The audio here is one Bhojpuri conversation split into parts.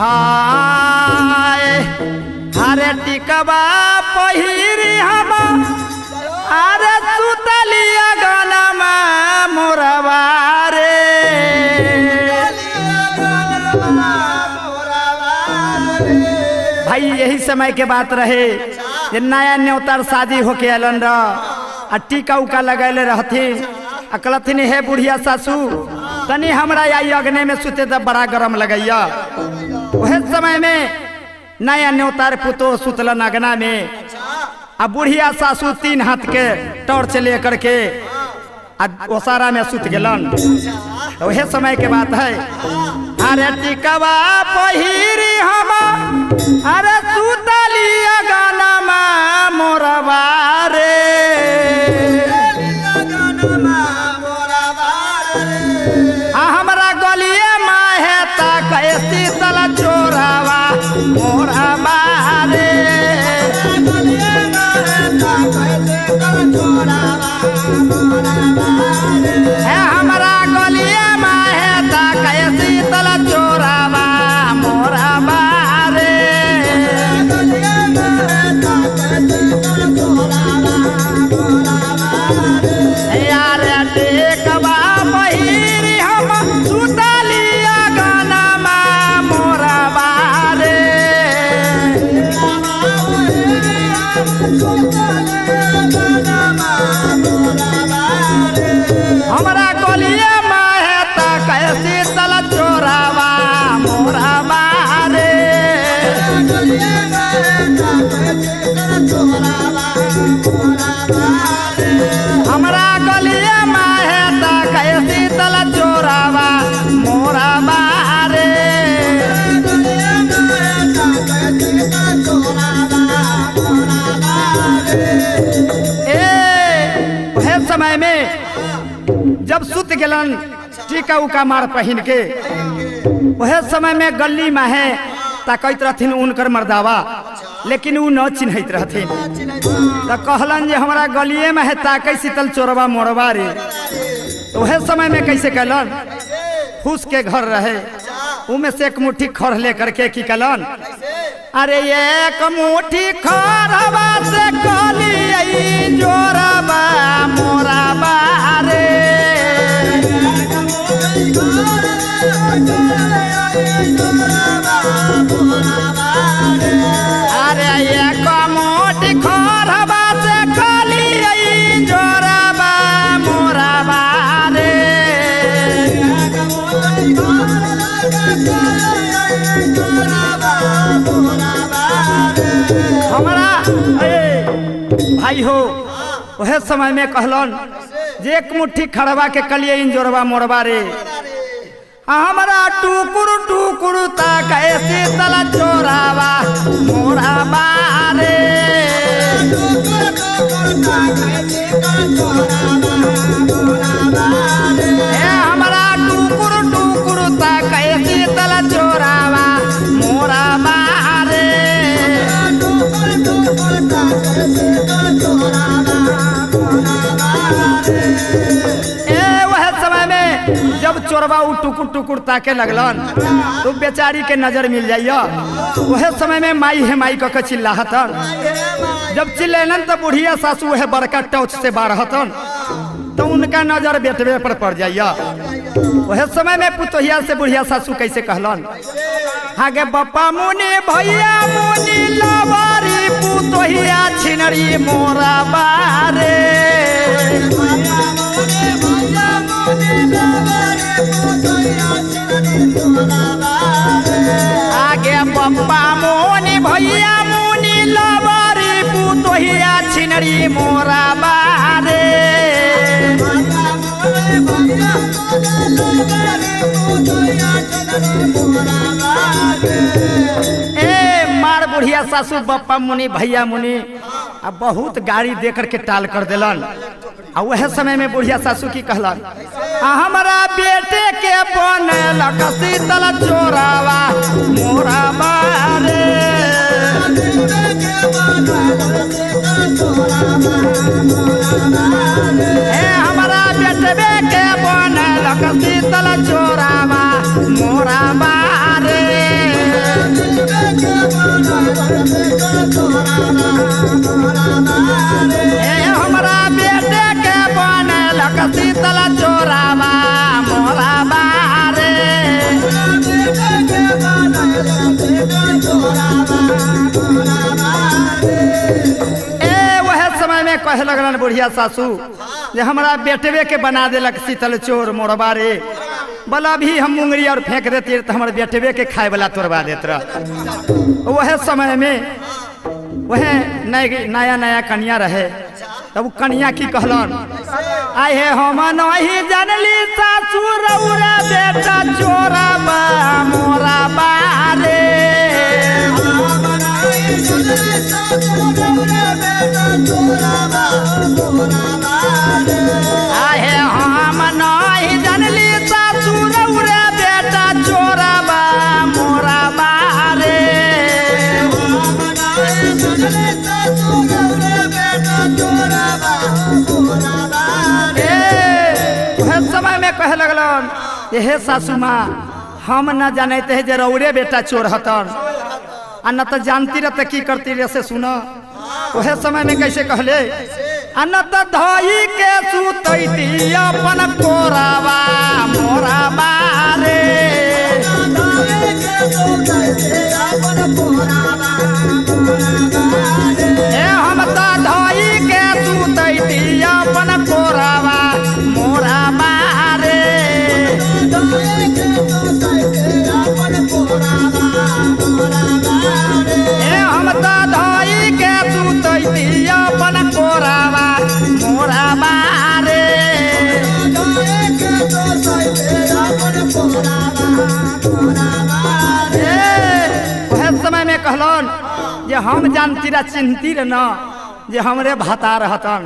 हाय हरे टिकवा पहिरी हम अरे सुतलिया गनमा मोरवा रे। भाई यही समय के बात रहे ये नया न्योतार शादी होके अलन र टीका उका लगैले रहथिन अकलथिन हे बुढ़िया सासू तनी हमरा आई अग्नि में सुते तो बड़ा गरम लगैया। वह समय में नया न्योतार पुतो सुतलन अगना में अब बुढ़िया सासू 3 हाथ के टॉर्च ले करके ओसारा में सुत गलन। वह समय के बात है अरे टिकवा पहिरी हम अरे सुतलिया गनमा मोरवा रे। हमरा गलिए माहे तक शीतल चोरावा मोरवा रे। हमरा गलिए माहे तक शीतल चोरावा मोरवा रे। यार टेकवा पहिरी हम सुतलिया गनमा मोरवा रे। हमरा गलिए माहे तक शीतल चोरावा मोरवा रे। हमरा गलिए माहे तक शीतल चोरावा मोरवा रे। वह समय में जब सुत गलन टीका उका मार पहन के वह समय में गली में है ताकत रहथिन उनकर मर्दावा लेकिन उ न चिन्हित रहथिन तो कहलन जे हमरा गलिए में है ताकत शीतल चोरवा मोरवा रे। तो वह समय में कैसे कहलन फूस के घर रहे उमें से एक मुट्ठी खर ले करके की कहलन अरे एक मुट्ठी खरवा से कहली जोरवा मोरवा रे। अरे एक मुट्ठी खरवा से कहली जोरवा मोरवा रे। हमरा भाई हो वह समय में कहलन जे एक मुट्ठी खड़वा के कलिए इन जोरवा मोरवा रे। हमरा टुकुर टुकुर ताक शीतल चोरावा मोरवा रे। हमरा टुकुर टुकुर ताक शीतल चोरावा मोरवा रे। वह समय में जब चोरवा उ टुकुर टुकुर ताके लगलन तो बेचारी के नजर मिल जाइया। वह समय में माई है माई कह के चिल्लाहतन जब चिल्लेलन तो बुढ़िया सासू वह बड़का टॉर्च से बारहतन तो उनका नजर बेटवे पर पड़ जाइया। वह समय में पुतोहिया से बुढ़िया सासू कैसे कहलन आगे बप्पा मुनि भैया मुनि लबारी पुतोहिया छिनरी मोरवा रे। आगे बप्पा मुनि भैया मुनि लबारी पुतोहिया छिनरी मोरवा रे। मार बुढ़िया सासू बप्पा मुनि भैया मुनि अब बहुत गाड़ी दे करके टाल कर दिलन। और वह समय में बुढ़िया सासू की कहलन हमरा बेटे के बनलक शीतल चोरावा मोरवा रे। हमरा बेटवे के बनलक शीतल चोरावा मोरवा रे। हमरा बेटे के बनलक शीतल चोरावा मोरा बारे वह समय में कहे लगलन बुढ़िया सासू जे हमरा बेटवे के बना देलक शीतल चोर मोरबा रे बोला भी हम मुंगरी और फेंक देती तो हमारे बेटवे के खाए वाला तोड़वा देत रह। वह समय में वह नया नया कन्या रहे तब कन्या की कहलन आए हम नहीं जानली सासू रउरा बेटा चोरा मोरा बारे आए हम नहीं जानली सासू रउरा बेटा चोरा मोरा बारे समय में कहे लगलन ये सासू माँ हम न जानते है जे रउरे बेटा चोर हतन आ न तो जानती रह की करती रह से सुनो। वह समय में कैसे कहले न तो धोई के सुतैती अपन कोरावा मोरा बारे हम तो धोई के सुतैती अपन कोरावा मोरा बारे हम तो धोई के सुतैती अपन कोरावा मोरा बारे वह समय में कहलन जे हम जानती रह चिन्हती रह न जे हमरे भाता रहतन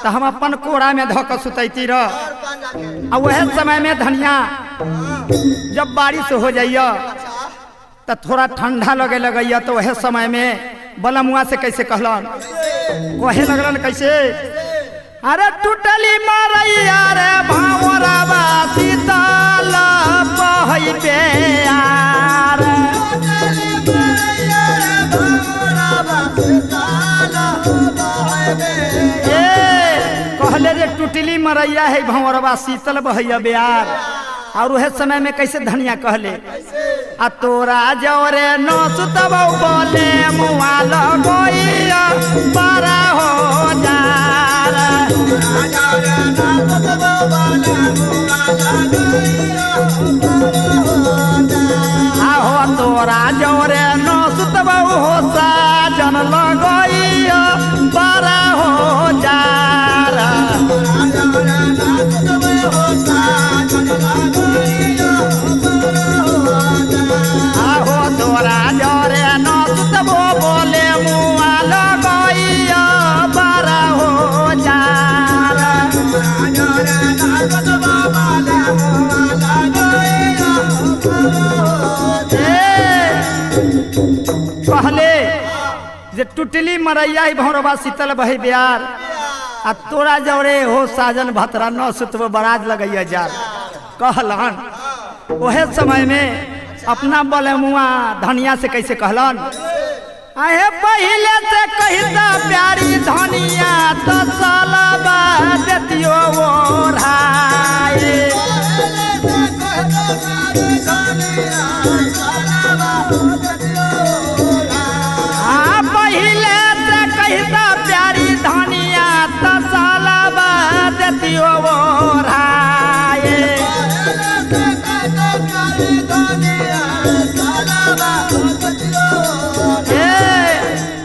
तो हम अपन कोड़ा में धोक सुतैती रह। वह समय में धनिया जब बारिश हो जाइए तो थोड़ा ठंडा लगे लगैया तो वह समय में बलमुआ से कैसे कहलन कहे लगलन कैसे अरे टूटली मरैया रे भावरवा शीतल बहै प्यार कहले रे टूटली मरैया है भंवरवा शीतल बहैया प्यार। और वह समय में कैसे धनिया कहले आ तोरा जौरे न सुतबौ बोले मुआ लगोइया बड़ा हो जार आहो तोरा जौरे न सुतबौ हो साजन लगोइया बड़ा हो जार आहो तोरा जौरे न सुतबो बोले मुआ लगैया बड़ा हो जार कहले जे टूटली मरैया भौरवा शीतल बहे बिहार आ तोरा जौरे हो साजन भतरा न सुतबो बराज लगैया जार कहलन। वह समय में अपना बलमुआ धनिया से कैसे कहलन आहे पहले से कहता प्यारी धनिया तो सालबा देतियो ओढ़ाए पहले से कहता प्यारी धनिया तो सालबा देतियो ओढ़ाए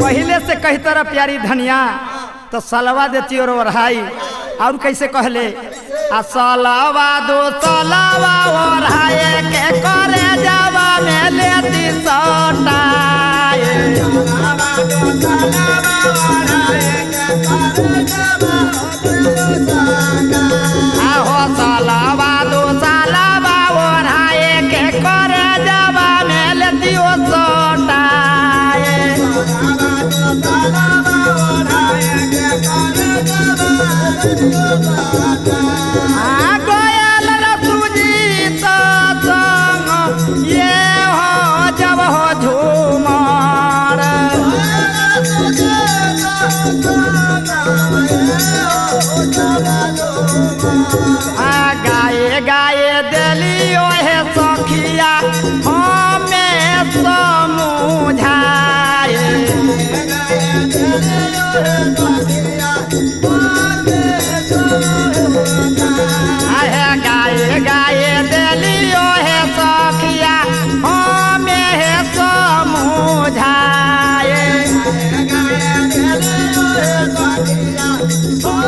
पहले से कहता रहा प्यारी धनिया तो सलवा देती और ओढ़ाई। और कैसे कहले आ सलवा दो सलवा ओढ़ाए के करे जावा में लेती सटाए आहो सलवा दो सलवा ओढ़ाए के करे जावा में लेती सटाए गोयल सुजीत संग ये हो जब हो झूमर हो